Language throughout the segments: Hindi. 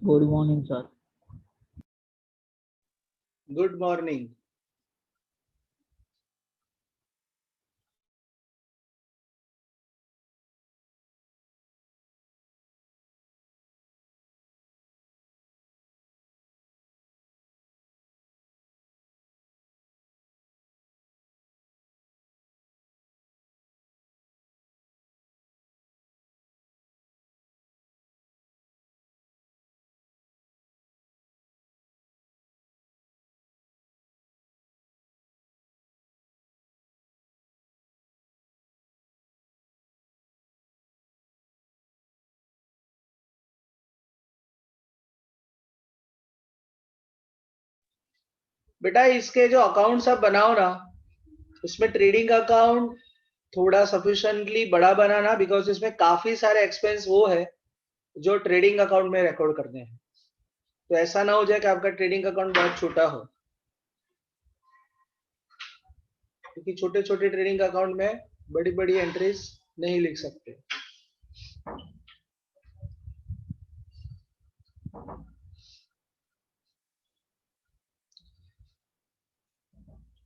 Good morning, sir. Good morning. बेटा इसके जो अकाउंट्स आप बनाओ ना, उसमें ट्रेडिंग अकाउंट थोड़ा सफिशिएंटली बड़ा बनाना, बिकॉज इसमें काफी सारे एक्सपेंस वो है जो ट्रेडिंग अकाउंट में रिकॉर्ड करने हैं। तो ऐसा ना हो जाए कि आपका ट्रेडिंग अकाउंट बहुत छोटा हो, क्योंकि छोटे छोटे ट्रेडिंग अकाउंट में बड़ी बड़ी एंट्रीज नहीं लिख सकते।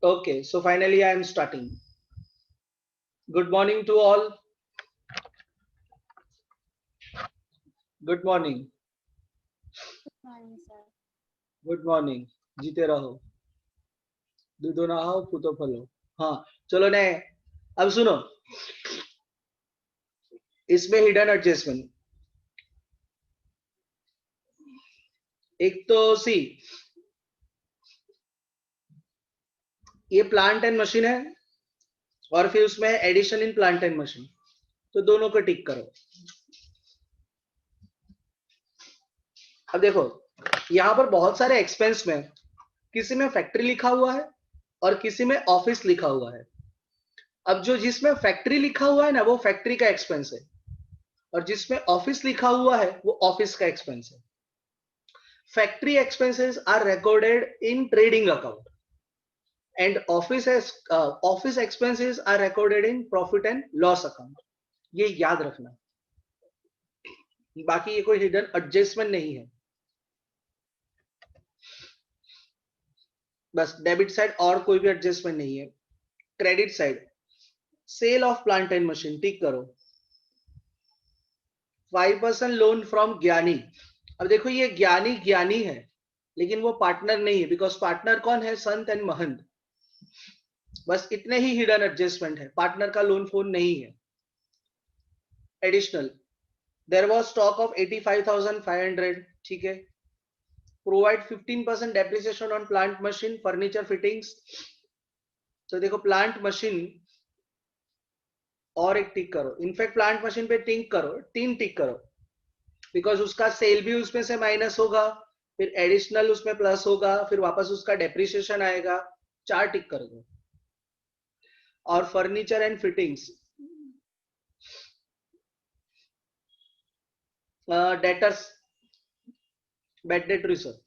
Okay, so finally I am starting. Good morning to all. Good morning. Good morning, sir. Good morning. जीते रहो, दूधो ना हो पूतो फलो। हाँ चलो ने, अब सुनो, इसमें हिडन एडजस्टमेंट, एक तो सी ये प्लांट एंड मशीन है, और फिर उसमें addition in plant and machine, तो दोनों को टिक करो। अब देखो यहां पर बहुत सारे एक्सपेंस में किसी में फैक्ट्री लिखा हुआ है और किसी में ऑफिस लिखा हुआ है। अब जो जिसमें फैक्ट्री लिखा हुआ है ना, वो फैक्ट्री का एक्सपेंस है, और जिसमें ऑफिस लिखा हुआ है वो ऑफिस का एक्सपेंस है। Factory expenses are recorded in trading account and office expenses are recorded in profit and loss account. ये याद रखना, बाकी ये कोई हिडन एडजस्टमेंट नहीं है। बस डेबिट साइड और कोई भी एडजस्टमेंट नहीं है। Credit side sale of plant and machine tick करो। 5% लोन फ्रॉम ज्ञानी। अब देखो ये ज्ञानी ज्ञानी है, लेकिन वो पार्टनर नहीं है, बिकॉज पार्टनर कौन है? संत एंड महंत। बस इतने ही हिडन एडजस्टमेंट है, पार्टनर का लोन फोन नहीं है। Additional there was stock of 85,500, ठीक है। Provide 15% depreciation on plant machine furniture fittings. तो देखो प्लांट मशीन और एक टिक करो, इनफैक्ट प्लांट मशीन पे टिक करो, 3 टिक करो, बिकॉज उसका सेल भी उसमें से माइनस होगा, फिर एडिशनल उसमें प्लस होगा, फिर वापस उसका डेप्रिसिएशन आएगा। 4 टिक कर दो। और furniture and fittings, debtors, bad debt reserve,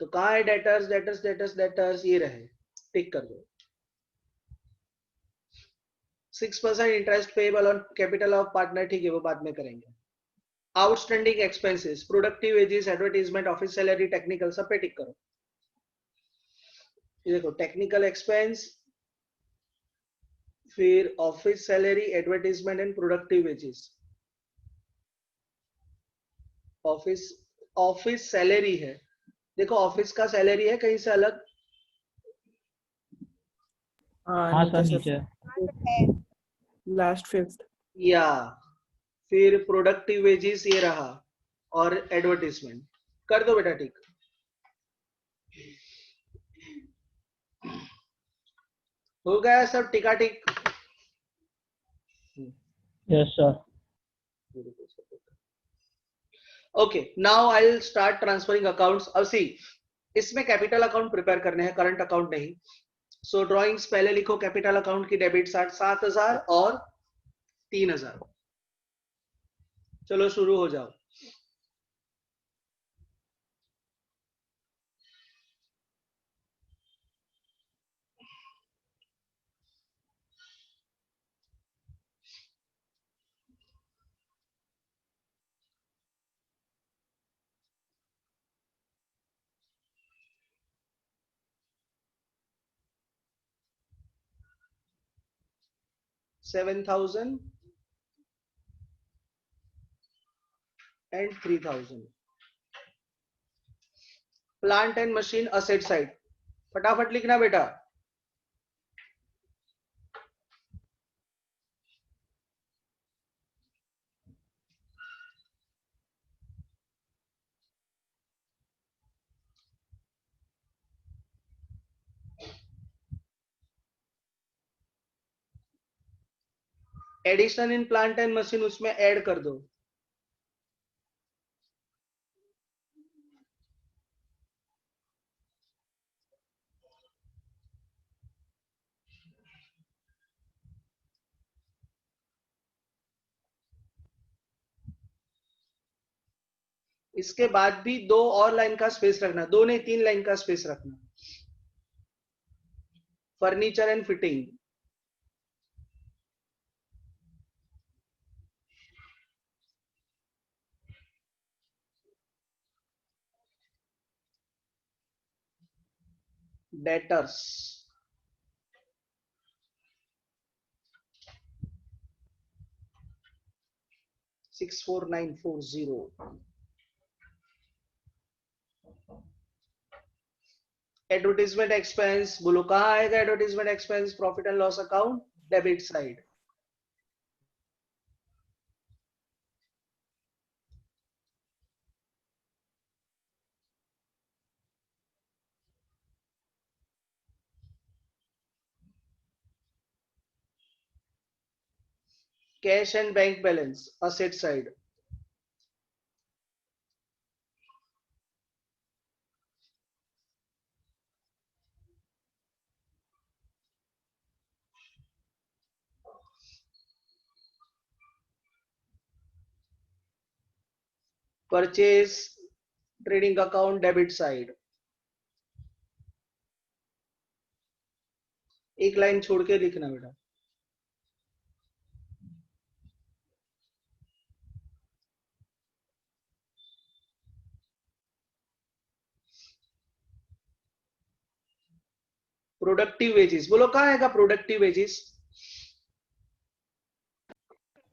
तो कहाँ है डेटर्स? डेटर्स डेटर्स डेटर्स ये रहे, टिक कर दो। 6% interest payable on capital of partner, ठीक है, वो बाद में करेंगे। Outstanding expenses, productive wages, advertisement, office salary, technical, सब पे टिक करो। ये देखो टेक्निकल एक्सपेंस, फिर office salary, advertisement and productive wages. Office office salary है, देखो ऑफिस का सैलरी है कहीं से अलग। हाँ सर, नीचे लास्ट 5th। या फिर प्रोडक्टिव वेजेस ये रहा, और एडवर्टाइजमेंट कर दो बेटा टिक। हो गया सब टिका tick? Yes sir. Okay, now I will start transferring accounts. अब सी इसमें कैपिटल अकाउंट प्रिपेयर करने हैं, करंट अकाउंट नहीं। सो ड्रॉइंग्स पहले लिखो। कैपिटल अकाउंट की डेबिट 7,000 और 3,000। चलो शुरू हो जाओ। 7,000 and 3,000. Plant and machine asset side, फटाफट लिखना बेटा। Addition in plant and machine उसमें ऐड कर दो। इसके बाद भी 2 और लाइन का स्पेस रखना, 2 नहीं 3 लाइन का स्पेस रखना। Furniture and fitting, debtors, $64940। Advertisement expense, बोलो कहां आएगा advertisement expense? Profit and loss account, debit side. Cash and bank balance, asset side. Purchase, trading account, debit side. एक लाइन छोड़ के लिखना बेटा। प्रोडक्टिव वेजेस, बोलो कहां आएगा productive wages?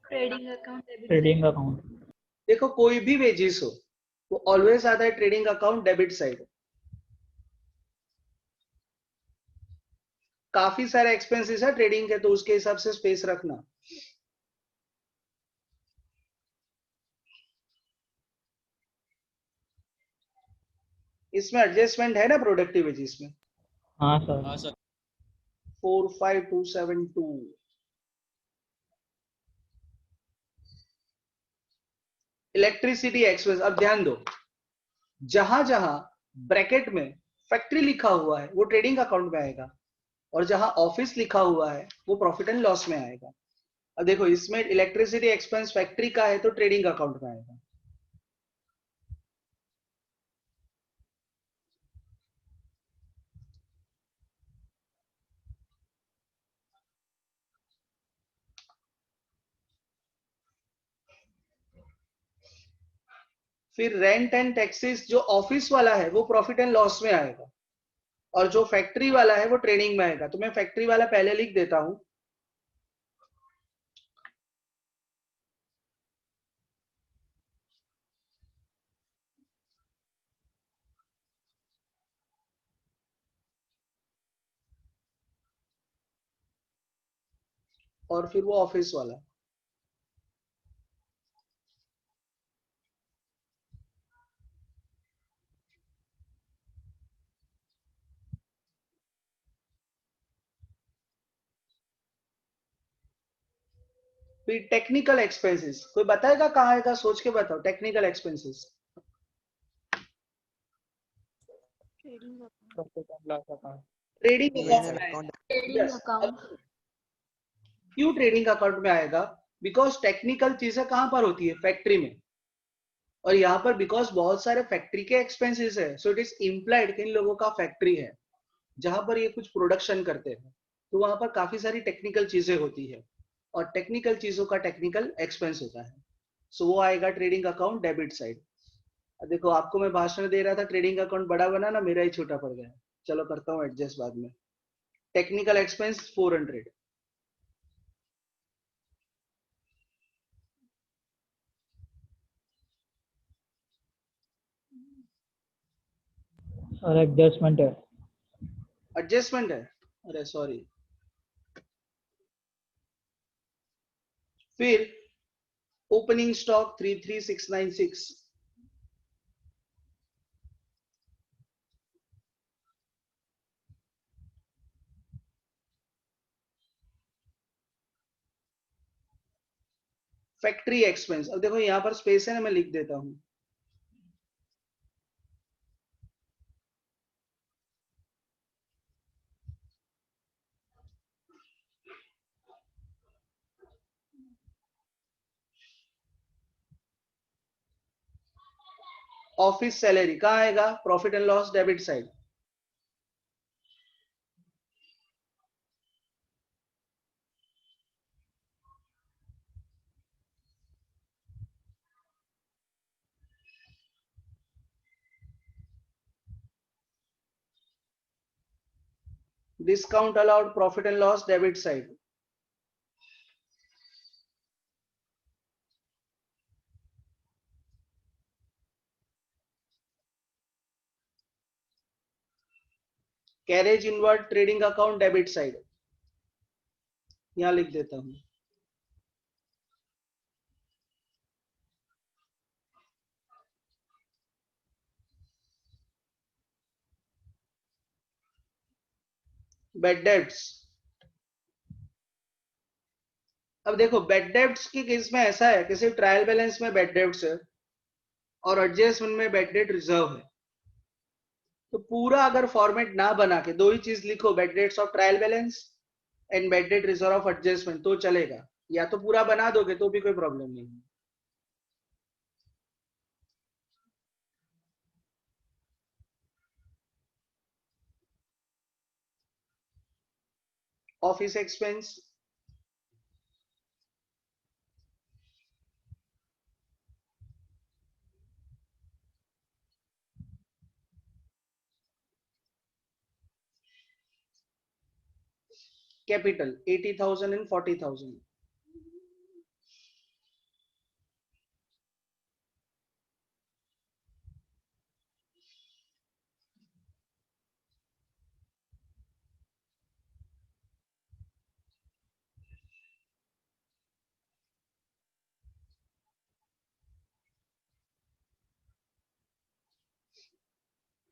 Trading account, trading account. देखो कोई भी वेजेस हो वो ऑलवेज आता है ट्रेडिंग अकाउंट डेबिट साइड। काफी सारे एक्सपेंसेस है ट्रेडिंग के, तो उसके हिसाब से स्पेस रखना। इसमें एडजस्टमेंट है ना प्रोडक्टिव वेजेस में? हाँ सर। 45272। इलेक्ट्रिसिटी एक्सपेंस, अब ध्यान दो, जहां जहां ब्रैकेट में फैक्ट्री लिखा हुआ है वो ट्रेडिंग अकाउंट में आएगा, और जहां ऑफिस लिखा हुआ है वो प्रॉफिट एंड लॉस में आएगा। अब देखो इसमें इलेक्ट्रिसिटी एक्सपेंस फैक्ट्री का है तो ट्रेडिंग अकाउंट में आएगा। फिर रेंट एंड टैक्सेस जो ऑफिस वाला है वो प्रॉफिट एंड लॉस में आएगा, और जो फैक्ट्री वाला है वो ट्रेडिंग में आएगा। तो मैं फैक्ट्री वाला पहले लिख देता हूं। और फिर वो ऑफिस वाला। फिर टेक्निकल एक्सपेंसेस, कोई बताएगा कहाँ आएगा? सोच के बताओ technical expenses. Trading account, profit and loss account. Trading P&L account. account, trading account, क्यों ट्रेडिंग अकाउंट में आएगा? बिकॉज टेक्निकल चीजें कहां पर होती है? फैक्ट्री में। और यहाँ पर बिकॉज बहुत सारे फैक्ट्री के एक्सपेंसेस है, सो इट इज इम्प्लाइड कि इन लोगों का फैक्ट्री है जहां पर ये कुछ प्रोडक्शन करते हैं, तो वहां पर काफी सारी टेक्निकल चीजें होती है, और टेक्निकल चीजों का टेक्निकल एक्सपेंस होता है। सो वो आएगा ट्रेडिंग अकाउंट डेबिट साइड। देखो आपको मैं भाषण दे रहा था, ट्रेडिंग अकाउंट बड़ा बना ना, मेरा ही छोटा पड़ गया। चलो करता हूँ एडजस्ट बाद में। Technical expense 400। सर एडजस्टमेंट है। एडजस्टमेंट है, अरे सॉरी। फिर ओपनिंग स्टॉक 33696, फैक्ट्री एक्सपेंस। अब देखो यहां पर स्पेस है ना, मैं लिख देता हूं। ऑफिस सैलरी कहाँ आएगा? Profit and loss debit side. Discount allowed, profit and loss debit side. Carriage inward trading account debit side, यहां लिख देता हूं। Bed debts. अब देखो बेड डेब्ट्स की केस में ऐसा है कि सिर्फ ट्रायल बैलेंस में बेड डेब्ट्स है और एडजस्टमेंट में बेड डेट रिजर्व है। तो पूरा अगर फॉर्मेट ना बना के दो ही चीज लिखो, bad debts of trial balance and bed date reserve of adjustment, तो चलेगा। या तो पूरा बना दोगे तो भी कोई प्रॉब्लम नहीं है। Office expense, capital 80,000 and 40,000।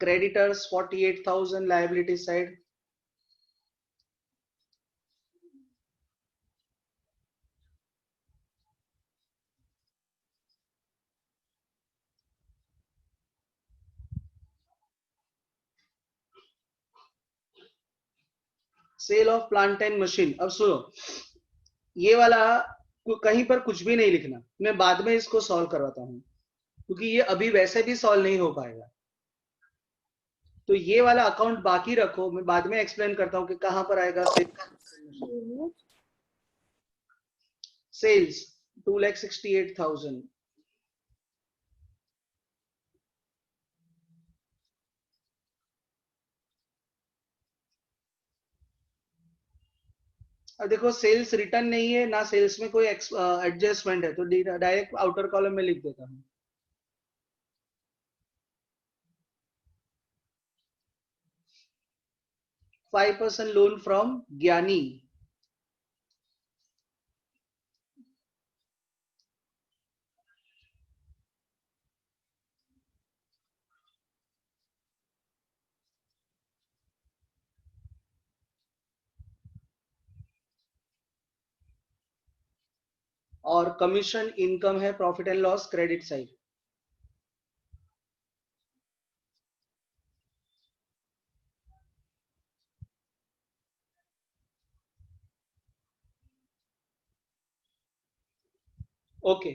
Creditors 48,000 liability side. Sale of plant and machine. अब सुनो, ये वाला कहीं पर कुछ भी नहीं लिखना, मैं बाद में इसको सॉल्व करवाता हूं, क्योंकि ये अभी वैसे भी सॉल्व नहीं हो पाएगा। तो ये वाला अकाउंट बाकी रखो, मैं बाद में एक्सप्लेन करता हूं कि कहां पर आएगा। सेल्स 2,68,000। अब देखो सेल्स रिटर्न नहीं है ना, सेल्स में कोई एडजस्टमेंट है, तो डायरेक्ट आउटर कॉलम में लिख देता हूं। %5 लोन फ्रॉम ज्ञानी। और कमीशन इनकम है profit and loss credit side. Okay,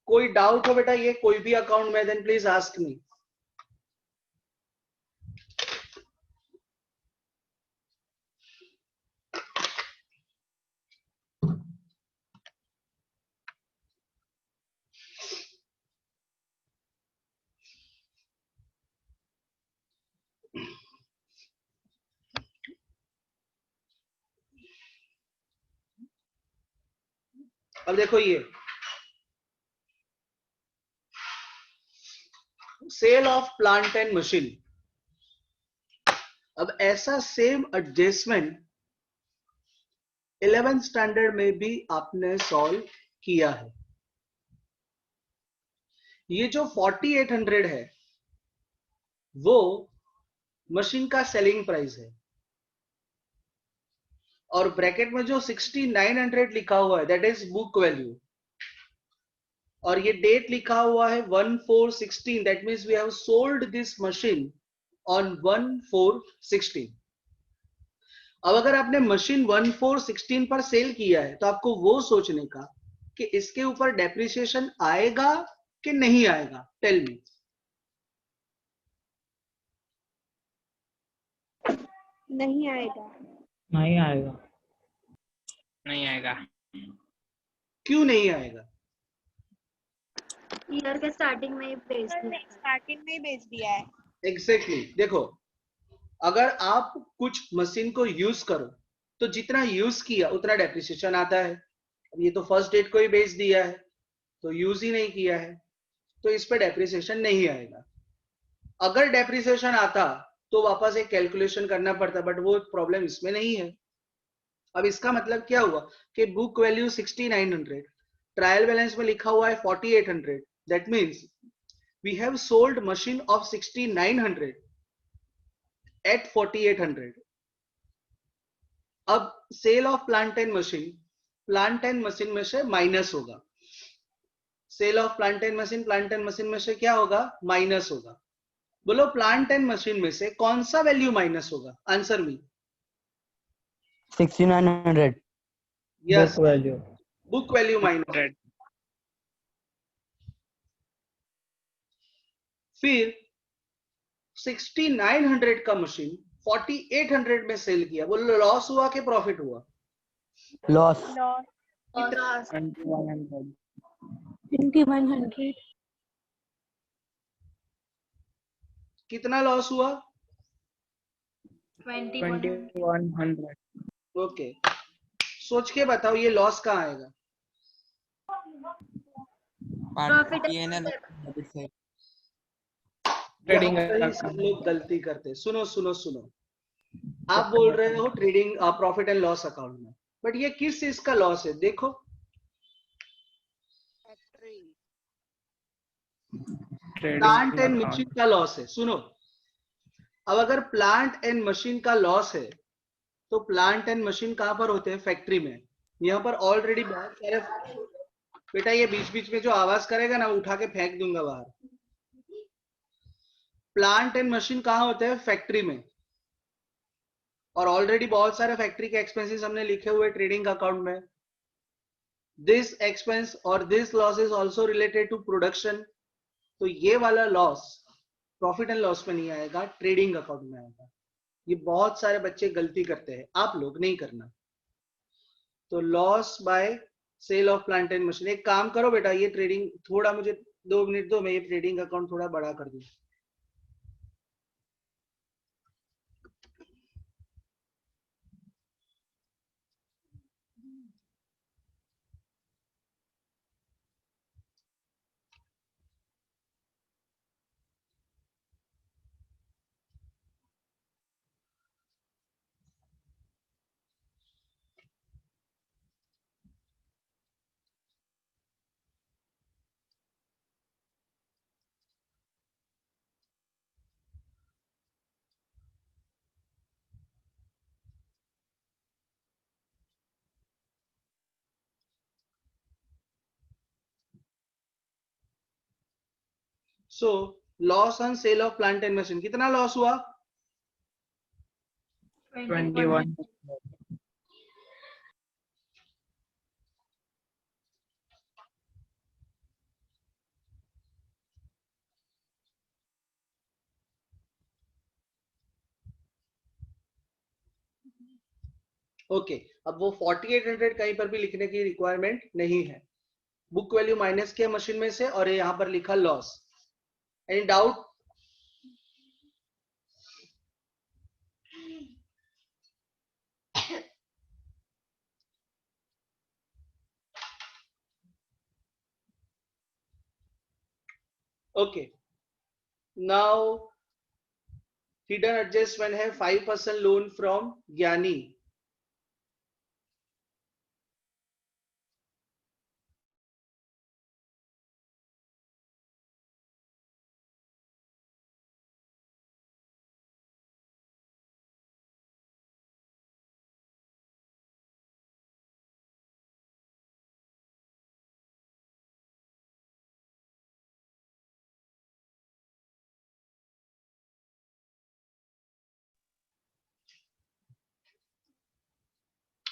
कोई डाउट हो बेटा ये कोई भी अकाउंट में, देन प्लीज आस्क मी। अब देखो ये sale of plant and machine, अब ऐसा सेम एडजस्टमेंट 11th स्टैंडर्ड में भी आपने सॉल्व किया है। ये जो 4800 है वो मशीन का सेलिंग प्राइस है, और ब्रैकेट में जो 6900 लिखा हुआ है दैट इज बुक वैल्यू, और ये डेट लिखा हुआ है 1416, that means we have sold this machine on 1416। अब अगर आपने मशीन 1416 पर सेल किया है तो आपको वो सोचने का कि इसके ऊपर डेप्रिसिएशन आएगा कि नहीं आएगा। Tell me. नहीं आएगा। नहीं आएगा। नहीं आएगा। क्यों नहीं आएगा? ईयर के स्टार्टिंग में ही बेच दिया था। स्टार्टिंग में ही बेच दिया है। एग्जैक्टली देखो, अगर आप कुछ मशीन को यूज करो तो जितना यूज किया उतना डेप्रिसिएशन आता है। अब ये तो फर्स्ट डेट को ही बेच दिया है तो यूज ही नहीं किया है, तो इस पे डेप्रिसिएशन नहीं आएगा। अगर डेप्रिसिएशन आता तो वापस एक कैलकुलेशन करना पड़ता, बट वो प्रॉब्लम इसमें नहीं है। अब इसका मतलब क्या हुआ कि बुक वैल्यू 6900, ट्रायल बैलेंस में लिखा हुआ है 4800, that means we have sold machine of 6900 at 4800। अब sale of plant and machine में से माइनस होगा। Sale of plant and machine में से क्या होगा? माइनस होगा। बोलो प्लांट एंड मशीन में से कौन सा वैल्यू माइनस होगा? Answer me. 6900। Yes, book value. Book value minus. फिर 6900 का मशीन 4800 में सेल किया, बोलो लॉस हुआ कि प्रॉफिट हुआ? लॉस। लॉस 2100। 2100। कितना लॉस हुआ? 2100। ओके, सोच के बताओ ये लॉस कहाँ आएगा? प्रॉफिट ट्रेडिंग यहाँ पर ही सब लोग गलती करते हैं। सुनो सुनो सुनो, आप बोल रहे हो trading profit and loss account में, बट ये किस चीज का लॉस है? देखो, प्लांट एंड मशीन का लॉस है। सुनो, अब अगर प्लांट एंड मशीन का लॉस है तो प्लांट एंड मशीन कहां पर होते हैं? फैक्ट्री में। यहाँ पर ऑलरेडी बहुत सारे, बेटा ये बीच बीच में जो आवाज करेगा ना वो उठा के फेंक दूंगा बाहर। प्लांट एंड मशीन कहां होते हैं? फैक्ट्री में। और ऑलरेडी बहुत सारे फैक्ट्री के एक्सपेंसेस हमने लिखे हुए ट्रेडिंग अकाउंट में। दिस एक्सपेंस और this loss is also related to production. तो ये वाला लॉस प्रॉफिट एंड लॉस में नहीं आएगा, ट्रेडिंग अकाउंट में आएगा। ये बहुत सारे बच्चे गलती करते हैं, आप लोग नहीं करना। तो loss by sale of plant and machine. एक काम करो बेटा, ये ट्रेडिंग थोड़ा मुझे 2 मिनट दो, मैं ये ट्रेडिंग अकाउंट थोड़ा बड़ा कर दूं। So loss on sale of plant and machine, कितना लॉस हुआ? 21। ओके, अब वो 4800 कहीं पर भी लिखने की रिक्वायरमेंट नहीं है। बुक वैल्यू माइनस किया मशीन में से और यहां पर लिखा loss. Any doubt? Okay, now hidden adjustment है 5% लोन फ्रॉम ज्ञानी.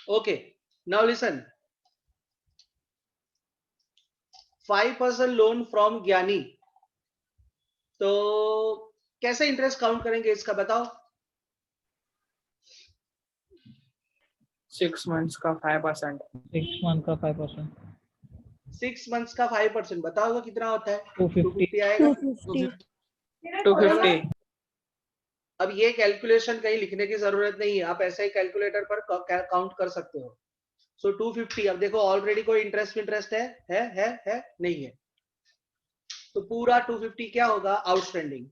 Okay, now listen. 5% loan from ज्ञानी. तो कैसे इंटरेस्ट काउंट करेंगे इसका बताओ. 6 months का 5%. 6 month का 5%. 6 मंथ्स का 5% बताओ कितना होता है. 250. आएगा. 250. अब ये कैलकुलेशन कहीं लिखने की जरूरत नहीं है, आप ऐसे ही कैलकुलेटर पर काउंट कर सकते हो. सो 250. अब देखो ऑलरेडी कोई इंटरेस्ट है नहीं है, तो पूरा 250 क्या होगा आउटस्टैंडिंग.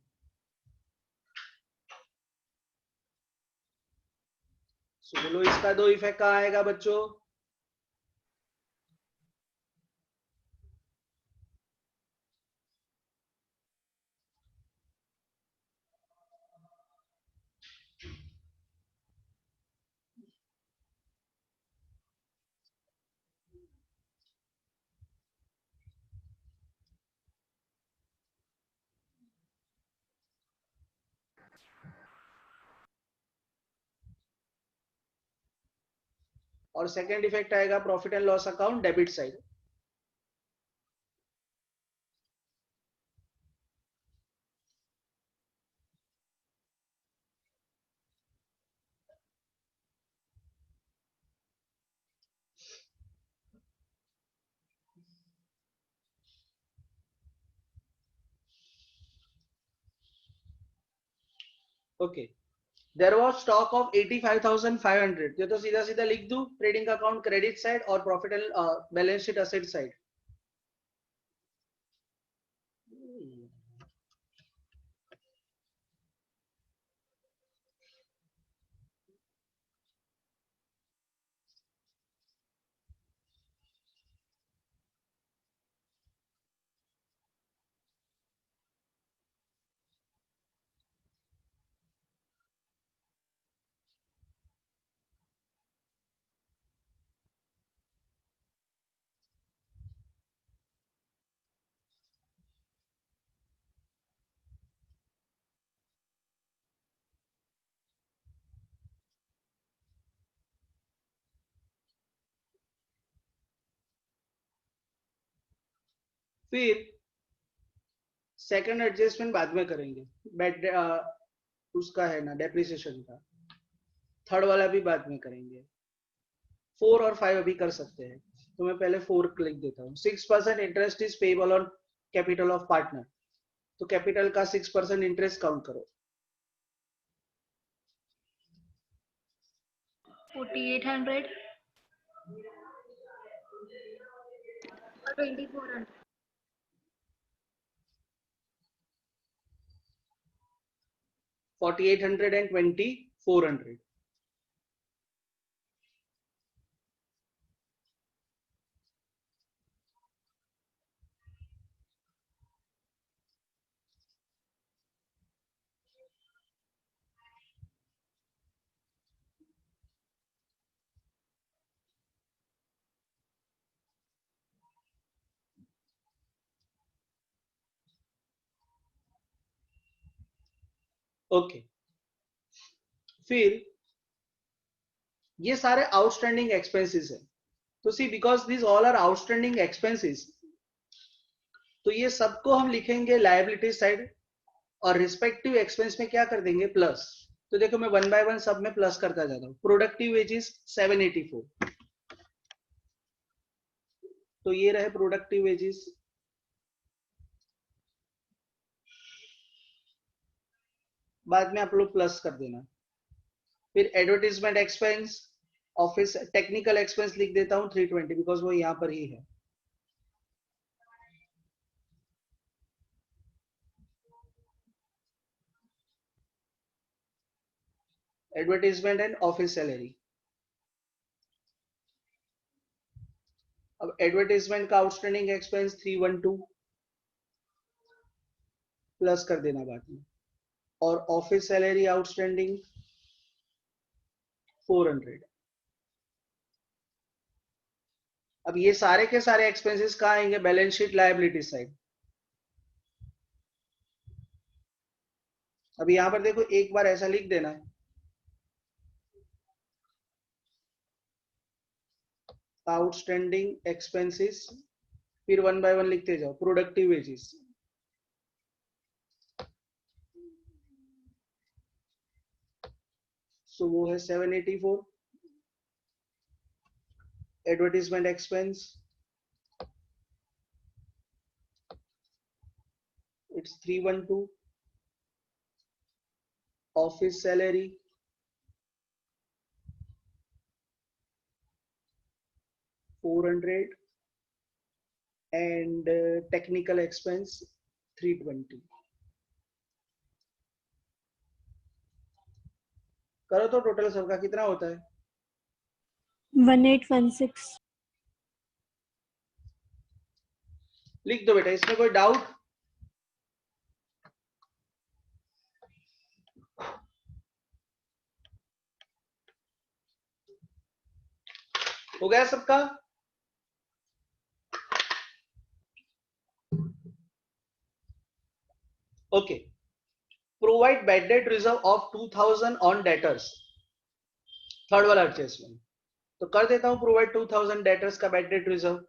सो बोलो इसका दो इफेक्ट कहाँ आएगा बच्चों. और सेकंड इफेक्ट आएगा profit and loss account debit side. Okay. There was stock of 85,500. ये तो सीधा सीधा लिख दूं ट्रेडिंग अकाउंट क्रेडिट साइड और profit and balance sheet asset side. फिर सेकंड एडजस्टमेंट बाद में करेंगे. उसका है ना डेप्रिसिएशन का. थर्ड वाला भी बाद में करेंगे. 4 और 5 अभी कर सकते हैं, तो मैं पहले 4 लिख देता हूँ. 6% interest is payable on capital of partner. तो कैपिटल का 6% इंटरेस्ट काउंट करो. 4,800 और 2,400. 4,800 and 2,400. ओके. फिर ये सारे आउटस्टैंडिंग एक्सपेंसेस है. तो see because this all are outstanding expenses, तो ये सबको हम लिखेंगे लायबिलिटी साइड और रिस्पेक्टिव एक्सपेंस में क्या कर देंगे प्लस. तो देखो मैं 1 by 1 सब में प्लस करता जाता हूँ. Productive wages 784. तो ये रहे प्रोडक्टिव वेजेस. बाद में आप लोग प्लस कर देना. फिर advertisement expense, office technical expense लिख देता हूँ 320 बिकॉज वो यहाँ पर ही है. Advertisement and office salary. अब एडवर्टीजमेंट का आउटस्टैंडिंग एक्सपेंस 312 प्लस कर देना बाद में, और ऑफिस सैलरी आउटस्टैंडिंग 400। अब ये सारे के सारे एक्सपेंसेस कहाँ आएंगे? Balance sheet liability side. अब यहां पर देखो, एक बार ऐसा लिख देना है, आउटस्टैंडिंग एक्सपेंसेस, फिर 1 बाय 1 लिखते जाओ। प्रोडक्टिव वेजेस, सो वो है 784। Advertisement expense it's 312। Office salary 400 and technical expense 320। करो तो टोटल सबका कितना होता है? 1816। लिख दो बेटा, इसमें कोई डाउट? हो गया सबका? Okay. Provide bad debt reserve of 2000 on debtors, third वाला एडजस्टमेंट। तो कर देता हूं, प्रोवाइड 2000 डेटर्स का बैड डेट रिजर्व।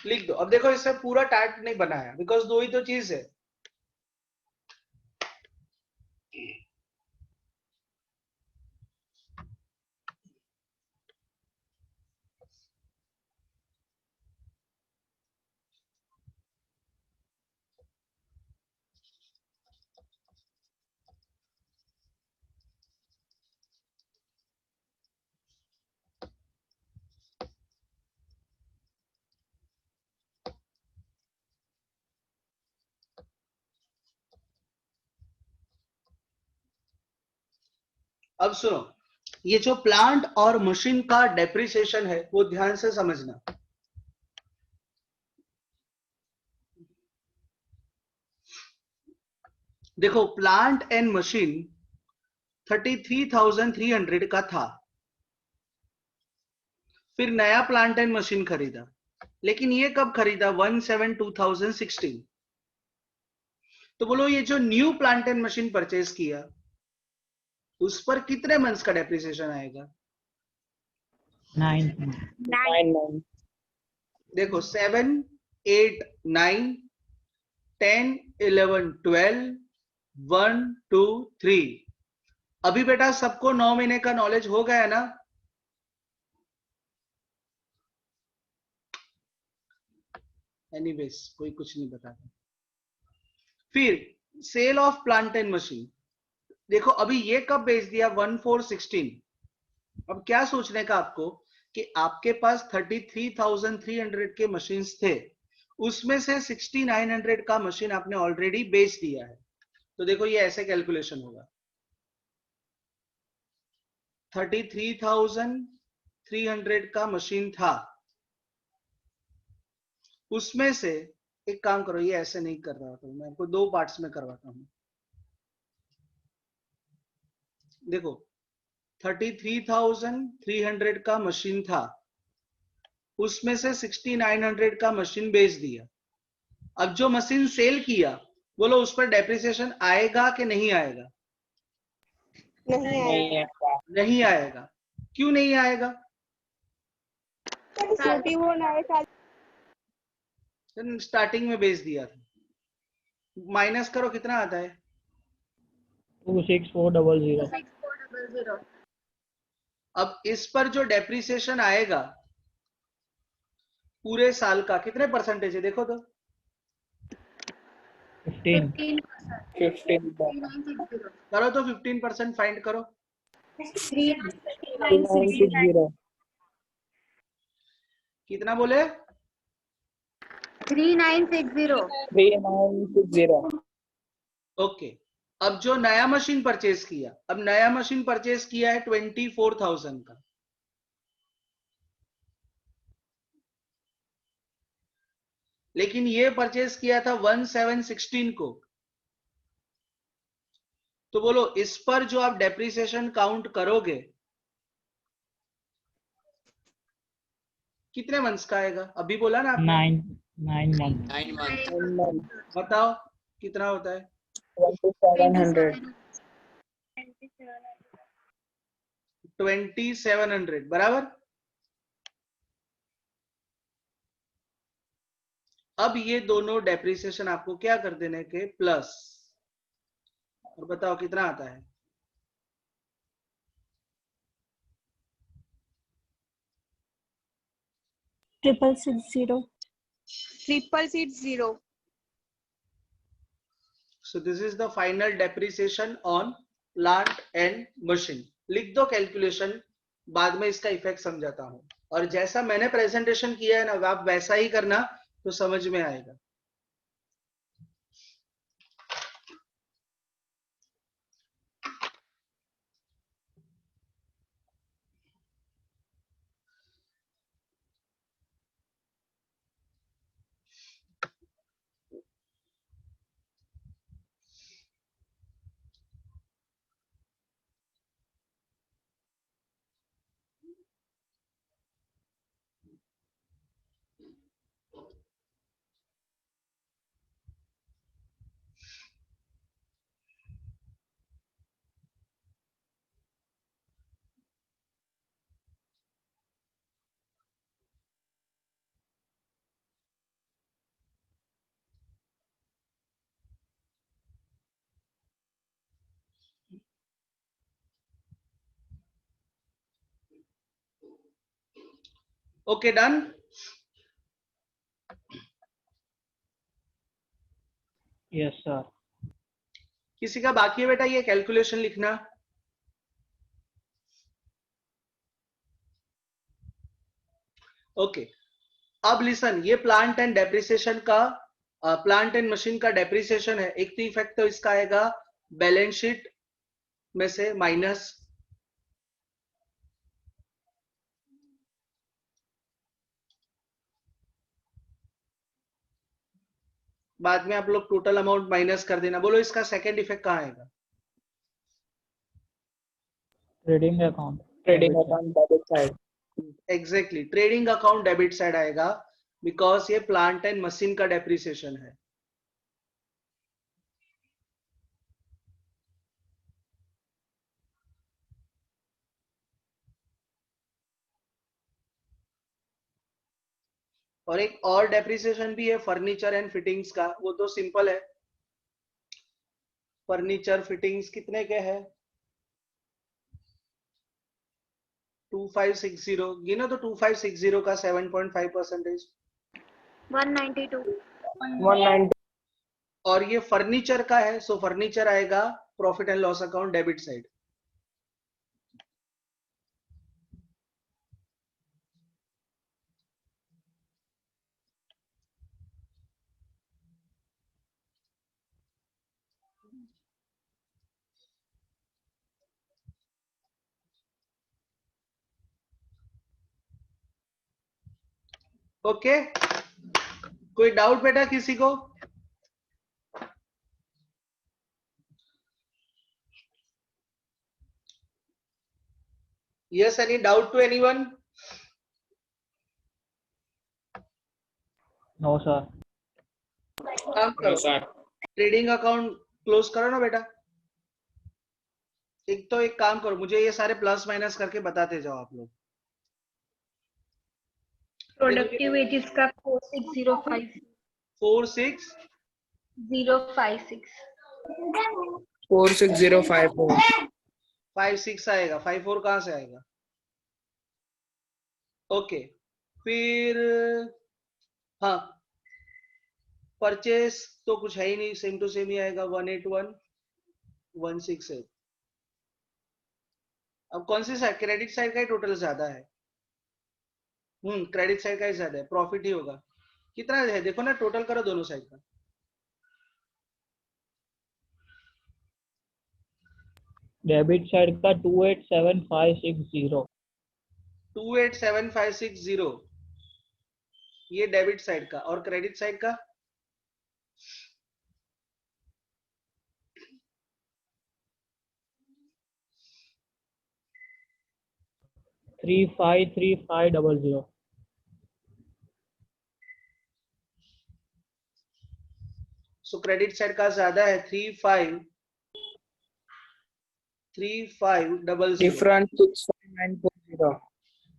लिख दो। अब देखो, इससे पूरा टाइट नहीं बनाया, बिकॉज दो ही तो चीज है। अब सुनो, ये जो प्लांट और मशीन का डेप्रिसिएशन है वो ध्यान से समझना। देखो, प्लांट एंड मशीन 33,300 का था, फिर नया प्लांट एंड मशीन खरीदा, लेकिन ये कब खरीदा? 1/7/2016। तो बोलो, ये जो new plant and machine purchase किया उस पर कितने मंथ्स का डेप्रिसिएशन आएगा? 9। 9. देखो, 7, 8, 9, 10, 11, 12, 1, 2, 3। अभी बेटा सबको 9 महीने का नॉलेज हो गया ना? एनीवेज, कोई कुछ नहीं बताता। फिर sale of plant and machine, देखो अभी ये कब बेच दिया? 1/4/16। अब क्या सोचने का आपको कि आपके पास 33,300 के मशीन्स थे, उसमें से 6,900 का मशीन आपने ऑलरेडी बेच दिया है। तो देखो ये ऐसे कैलकुलेशन होगा, 33,300 का मशीन था, उसमें से एक काम करो, ये ऐसे नहीं कर रहा था मैं, आपको दो पार्ट्स में करवाता हूं। देखो, 33,300 का मशीन था, उसमें से 6,900 का मशीन बेच दिया। अब जो मशीन सेल किया, बोलो उस पर डेप्रिसिएशन आएगा कि नहीं आएगा? नहीं आएगा। नहीं आएगा। क्यों नहीं आएगा? छोटी वो नए साल स्टार्टिंग में बेच दिया था। माइनस करो, कितना आता है? 26400। 0. अब इस पर जो डेप्रिसिएशन आएगा पूरे साल का कितने परसेंटेज है देखो तो 15. 15%. 15. 3960. करो तो 15% फाइंड करो 3960. कितना बोले 3960. 3960. ओके अब जो नया मशीन परचेज किया अब नया मशीन परचेज किया है 24,000 का लेकिन ये परचेज किया था 1716 को तो बोलो इस पर जो आप डेप्रिसिएशन काउंट करोगे कितने मंथ्स का आएगा अभी बोला ना आपने 9 months. 9 months. 1 month. बताओ कितना होता है 2700. 2700 बराबर अब ये दोनों डेप्रिसिएशन आपको क्या कर देने के प्लस और बताओ कितना आता है Triple 660. So this is the final depreciation on plant and machine. लिख दो कैलकुलेशन बाद में इसका इफेक्ट समझाता हूं और जैसा मैंने प्रेजेंटेशन किया है ना आप वैसा ही करना तो समझ में आएगा ओके डन Yes, sir. किसी का बाकी है बेटा ये कैलकुलेशन लिखना ओके अब लिसन ये प्लांट एंड डेप्रिसिएशन का प्लांट एंड मशीन का डेप्रिसिएशन है एक तो इफेक्ट तो इसका आएगा बैलेंस शीट में से माइनस बाद में आप लोग टोटल अमाउंट माइनस कर देना बोलो इसका सेकंड इफेक्ट कहाँ आएगा Trading account. Trading account debit side. Exactly trading account debit side आएगा बिकॉज ये प्लांट एंड मशीन का डेप्रिसिएशन है और एक और डेप्रिसिएशन भी है फर्नीचर एंड फिटिंग्स का वो तो सिंपल है फर्नीचर फिटिंग्स कितने के है 2560 गिनो तो 2560 का 7.5% 192. 190. और ये फर्नीचर का है सो फर्नीचर आएगा profit and loss account debit side okay कोई डाउट बेटा किसी को yes any doubt to anyone No, sir. काम करो sir. ट्रेडिंग अकाउंट क्लोज करो ना बेटा एक तो एक काम करो मुझे ये सारे प्लस माइनस करके बताते जाओ आप लोग Productive wages का 4605. 46 056. 46054. 5 6 आएगा, 5 4 कहां से आएगा? ओके, फिर हाँ, परचेस तो कुछ है ही नहीं, सेम टू सेम ही आएगा, 181 168। अब कौन सी साइड, क्रेडिट साइड का ही टोटल ज्यादा है। क्रेडिट साइड का ही ज्यादा है, प्रॉफिट ही होगा। कितना है देखो ना, टोटल करो दोनों साइड का। डेबिट साइड का 287560। 287560 ये डेबिट साइड का, और क्रेडिट साइड का 353500। सो क्रेडिट साइड का ज्यादा है 353500। Different 65940.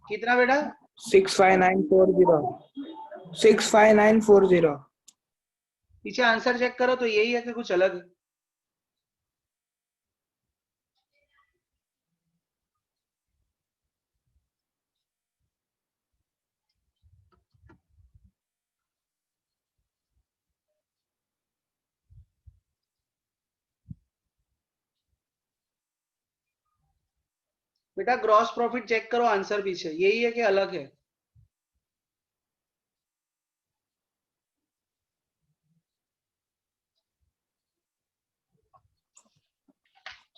कितना बेटा? 65940. 65940. पीछे आंसर चेक करो तो यही है कि कुछ अलग है? बेटा ग्रॉस प्रॉफिट चेक करो, आंसर पीछे यही है कि अलग है?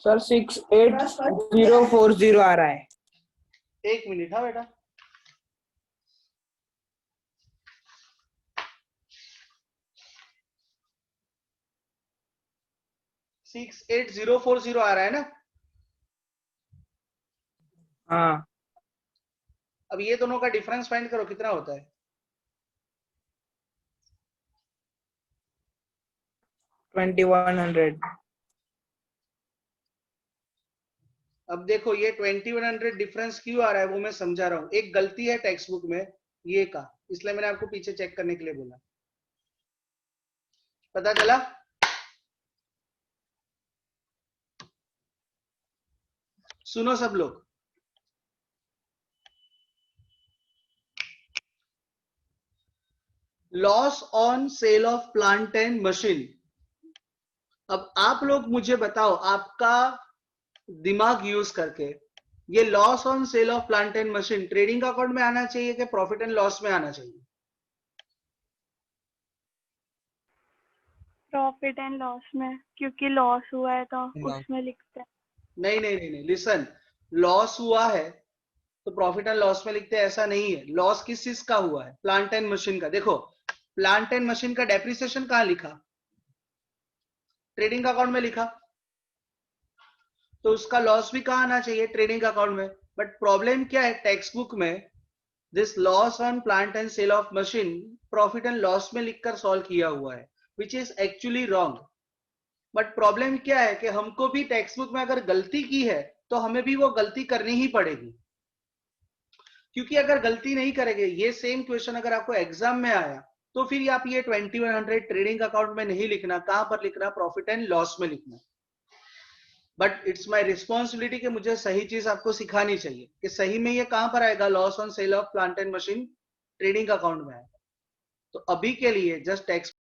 सर 68040 आ रहा है। एक मिनट, हाँ बेटा। सिक्स 8040 आ रहा है ना? हाँ, अब ये दोनों का डिफरेंस फाइंड करो, कितना होता है? 2100. अब देखो ये 2100 डिफरेंस क्यों आ रहा है वो मैं समझा रहा हूं। एक गलती है टेक्स्ट बुक में ये का, इसलिए मैंने आपको पीछे चेक करने के लिए बोला। पता चला? सुनो सब लोग, loss on sale of plant and machine. अब आप लोग मुझे बताओ, आपका दिमाग यूज करके, ये loss on sale of plant and machine trading account में आना चाहिए कि प्रॉफिट एंड लॉस में आना चाहिए? प्रॉफिट एंड लॉस में, क्योंकि लॉस हुआ है तो Loss. उसमें लिखते हैं। नहीं नहीं नहीं नहीं, लिसन, लॉस हुआ है तो प्रॉफिट एंड लॉस में लिखते हैं, ऐसा नहीं है। लॉस किस चीज का हुआ है? प्लांट एंड मशीन का। देखो प्लांट एंड मशीन का डेप्रिसिएशन कहां लिखा? ट्रेडिंग अकाउंट में लिखा, तो उसका लॉस भी कहां आना चाहिए? ट्रेडिंग अकाउंट में। बट प्रॉब्लम क्या है, टेक्स्ट बुक में this loss on plant and sale of machine profit and loss में लिखकर सॉल्व किया हुआ है, which is actually wrong. But problem क्या है कि हमको भी टेक्स्ट बुक में अगर गलती की है तो हमें भी वो गलती करनी ही पड़ेगी, क्योंकि अगर गलती नहीं करेंगे, ये सेम क्वेश्चन अगर आपको एग्जाम में आया तो फिर आप ये 2100 ट्रेडिंग अकाउंट में नहीं लिखना, कहां पर लिखना? प्रॉफिट एंड लॉस में लिखना। बट इट्स माय रिस्पॉन्सिबिलिटी कि मुझे सही चीज आपको सिखानी चाहिए कि सही में ये कहां पर आएगा, loss on sale of plant and machine trading account में आएगा। तो अभी के लिए जस्ट टेक्स्ट